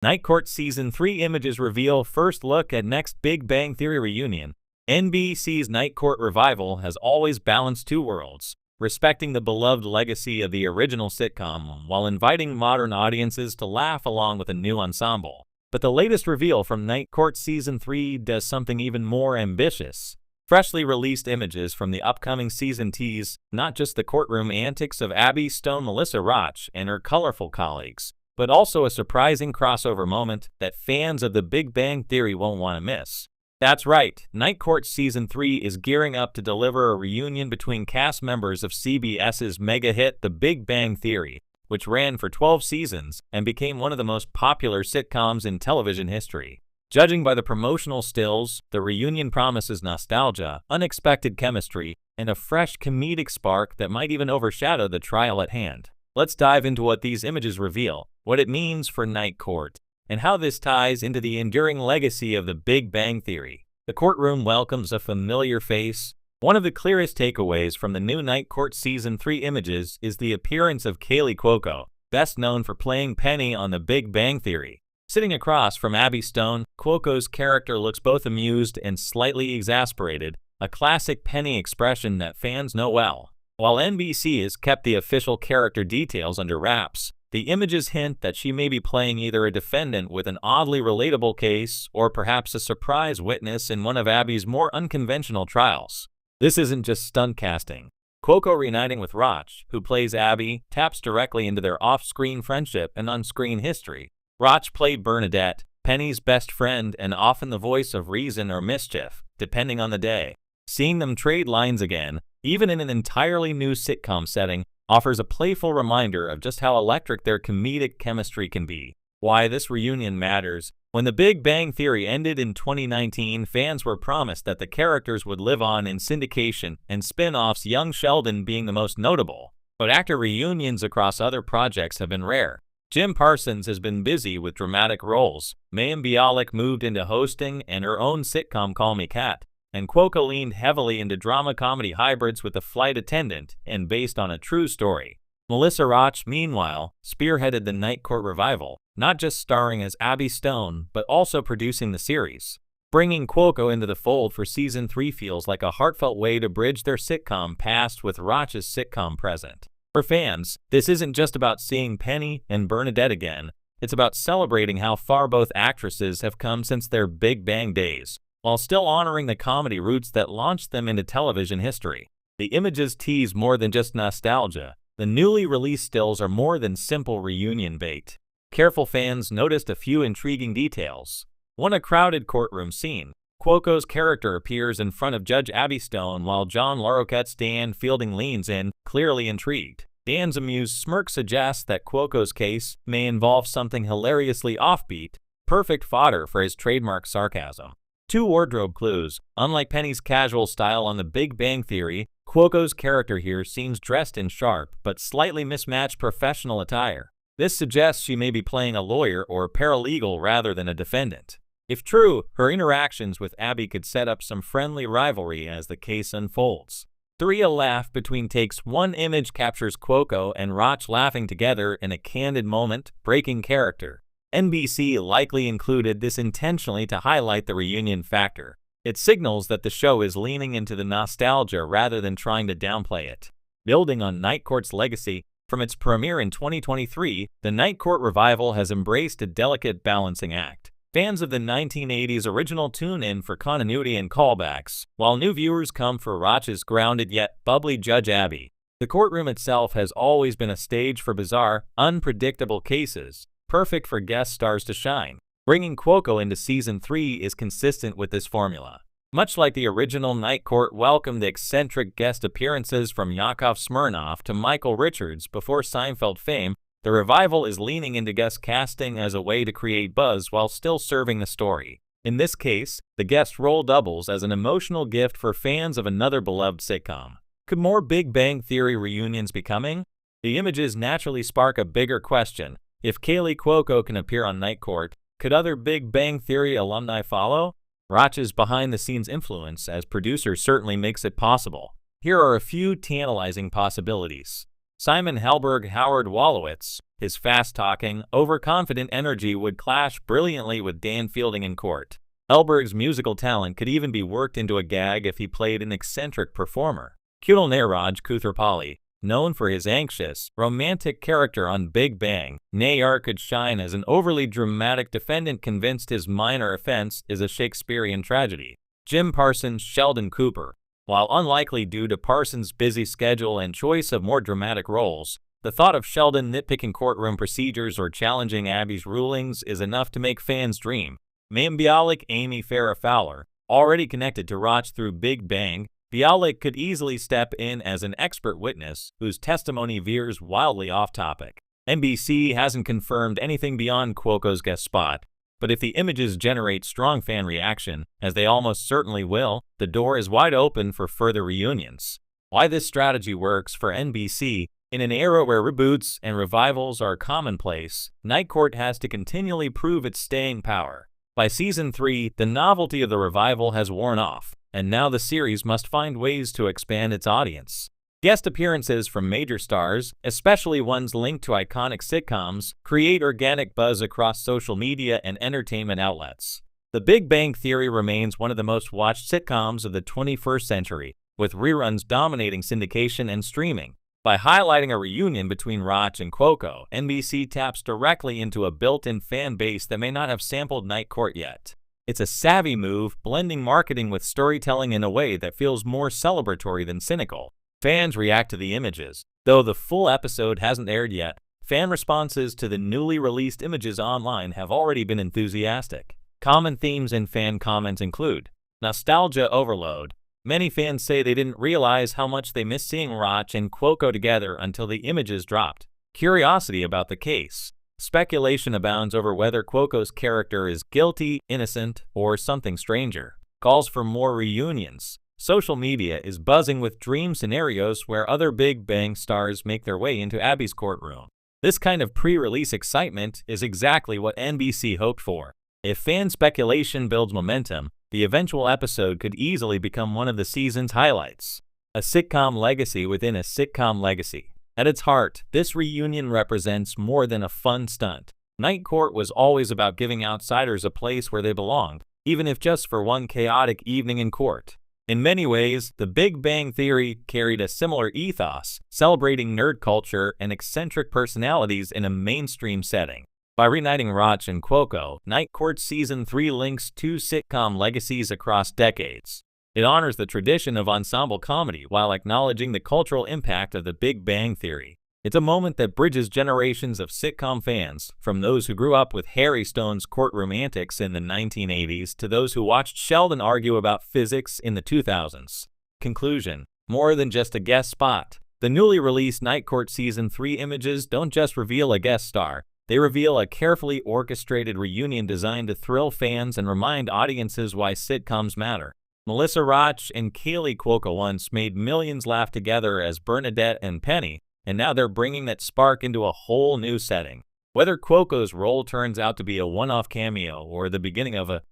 Night Court Season 3 images reveal first look at next Big Bang Theory reunion. NBC's Night Court revival has always balanced two worlds, respecting the beloved legacy of the original sitcom while inviting modern audiences to laugh along with a new ensemble. But the latest reveal from Night Court Season 3 does something even more ambitious. Freshly released images from the upcoming season tease not just the courtroom antics of Abby Stone, Melissa Roach, and her colorful colleagues, but also a surprising crossover moment that fans of The Big Bang Theory won't want to miss. That's right, Night Court Season 3 is gearing up to deliver a reunion between cast members of CBS's mega hit The Big Bang Theory, which ran for 12 seasons and became one of the most popular sitcoms in television history. Judging by the promotional stills, the reunion promises nostalgia, unexpected chemistry, and a fresh comedic spark that might even overshadow the trial at hand. Let's dive into what these images reveal, what it means for Night Court, and how this ties into the enduring legacy of The Big Bang Theory. The courtroom welcomes a familiar face. One of the clearest takeaways from the new Night Court Season 3 images is the appearance of Kaley Cuoco, best known for playing Penny on The Big Bang Theory. Sitting across from Abby Stone, Cuoco's character looks both amused and slightly exasperated, a classic Penny expression that fans know well. While NBC has kept the official character details under wraps, the images hint that she may be playing either a defendant with an oddly relatable case or perhaps a surprise witness in one of Abby's more unconventional trials. This isn't just stunt casting. Cuoco reuniting with Roach, who plays Abby, taps directly into their off-screen friendship and on-screen history. Roach played Bernadette, Penny's best friend and often the voice of reason or mischief, depending on the day. Seeing them trade lines again, even in an entirely new sitcom setting, offers a playful reminder of just how electric their comedic chemistry can be. Why this reunion matters. When The Big Bang Theory ended in 2019, fans were promised that the characters would live on in syndication and spin-offs, young Sheldon being the most notable. But actor reunions across other projects have been rare. Jim Parsons has been busy with dramatic roles, Mayim Bialik moved into hosting and her own sitcom Call Me Kat, and Cuoco leaned heavily into drama-comedy hybrids with The Flight Attendant and based on a true story. Melissa Roach, meanwhile, spearheaded the Night Court revival, not just starring as Abby Stone, but also producing the series. Bringing Cuoco into the fold for Season 3 feels like a heartfelt way to bridge their sitcom past with Roach's sitcom present. For fans, this isn't just about seeing Penny and Bernadette again, it's about celebrating how far both actresses have come since their Big Bang days, while still honoring the comedy roots that launched them into television history. The images tease more than just nostalgia. The newly released stills are more than simple reunion bait. Careful fans noticed a few intriguing details. One, a crowded courtroom scene. Cuoco's character appears in front of Judge Abby Stone while John Larroquette's Dan Fielding leans in, clearly intrigued. Dan's amused smirk suggests that Cuoco's case may involve something hilariously offbeat, perfect fodder for his trademark sarcasm. Two wardrobe clues. Unlike Penny's casual style on The Big Bang Theory, Cuoco's character here seems dressed in sharp but slightly mismatched professional attire. This suggests she may be playing a lawyer or paralegal rather than a defendant. If true, her interactions with Abby could set up some friendly rivalry as the case unfolds. 3, a laugh between takes. One image captures Cuoco and Roach laughing together in a candid moment, breaking character. NBC likely included this intentionally to highlight the reunion factor. It signals that the show is leaning into the nostalgia rather than trying to downplay it. Building on Night Court's legacy, from its premiere in 2023, the Night Court revival has embraced a delicate balancing act. Fans of the 1980s original tune in for continuity and callbacks, while new viewers come for Roach's grounded yet bubbly Judge Abby. The courtroom itself has always been a stage for bizarre, unpredictable cases, perfect for guest stars to shine. Bringing Cuoco into Season 3 is consistent with this formula. Much like the original Night Court welcomed eccentric guest appearances from Yakov Smirnoff to Michael Richards before Seinfeld fame, the revival is leaning into guest casting as a way to create buzz while still serving the story. In this case, the guest role doubles as an emotional gift for fans of another beloved sitcom. Could more Big Bang Theory reunions be coming? The images naturally spark a bigger question. If Kaley Cuoco can appear on Night Court, could other Big Bang Theory alumni follow? Roach's behind-the-scenes influence as producer certainly makes it possible. Here are a few tantalizing possibilities. Simon Helberg, Howard Wolowitz. His fast-talking, overconfident energy would clash brilliantly with Dan Fielding in court. Helberg's musical talent could even be worked into a gag if he played an eccentric performer. Kunal Nairaj Kuthrapali. Known for his anxious, romantic character on Big Bang, Nayar could shine as an overly dramatic defendant convinced his minor offense is a Shakespearean tragedy. Jim Parsons, Sheldon Cooper. While unlikely due to Parsons' busy schedule and choice of more dramatic roles, the thought of Sheldon nitpicking courtroom procedures or challenging Abby's rulings is enough to make fans dream. Mayim Bialik, Amy Farrah Fowler. Already connected to Roch through Big Bang, Bialik could easily step in as an expert witness whose testimony veers wildly off topic. NBC hasn't confirmed anything beyond Cuoco's guest spot, but if the images generate strong fan reaction, as they almost certainly will, the door is wide open for further reunions. Why this strategy works for NBC? In an era where reboots and revivals are commonplace, Night Court has to continually prove its staying power. By season 3, the novelty of the revival has worn off, and now the series must find ways to expand its audience. Guest appearances from major stars, especially ones linked to iconic sitcoms, create organic buzz across social media and entertainment outlets. The Big Bang Theory remains one of the most watched sitcoms of the 21st century, with reruns dominating syndication and streaming. By highlighting a reunion between Roch and Cuoco, NBC taps directly into a built-in fan base that may not have sampled Night Court yet. It's a savvy move, blending marketing with storytelling in a way that feels more celebratory than cynical. Fans react to the images. Though the full episode hasn't aired yet, fan responses to the newly released images online have already been enthusiastic. Common themes in fan comments include nostalgia overload. Many fans say they didn't realize how much they missed seeing Roch and Cuoco together until the images dropped. Curiosity about the case. Speculation abounds over whether Cuoco's character is guilty, innocent, or something stranger. Calls for more reunions. Social media is buzzing with dream scenarios where other Big Bang stars make their way into Abby's courtroom. This kind of pre-release excitement is exactly what NBC hoped for. If fan speculation builds momentum, the eventual episode could easily become one of the season's highlights. A sitcom legacy within a sitcom legacy. At its heart, this reunion represents more than a fun stunt. Night Court was always about giving outsiders a place where they belonged, even if just for one chaotic evening in court. In many ways, The Big Bang Theory carried a similar ethos, celebrating nerd culture and eccentric personalities in a mainstream setting. By reuniting Roch and Cuoco, Night Court Season 3 links two sitcom legacies across decades. It honors the tradition of ensemble comedy while acknowledging the cultural impact of The Big Bang Theory. It's a moment that bridges generations of sitcom fans, from those who grew up with Harry Stone's courtroom antics in the 1980s to those who watched Sheldon argue about physics in the 2000s. Conclusion: more than just a guest spot. The newly released Night Court Season 3 images don't just reveal a guest star. They reveal a carefully orchestrated reunion designed to thrill fans and remind audiences why sitcoms matter. Melissa Roch and Kaylee Cuoco once made millions laugh together as Bernadette and Penny, and now they're bringing that spark into a whole new setting. Whether Cuoco's role turns out to be a one-off cameo or the beginning of a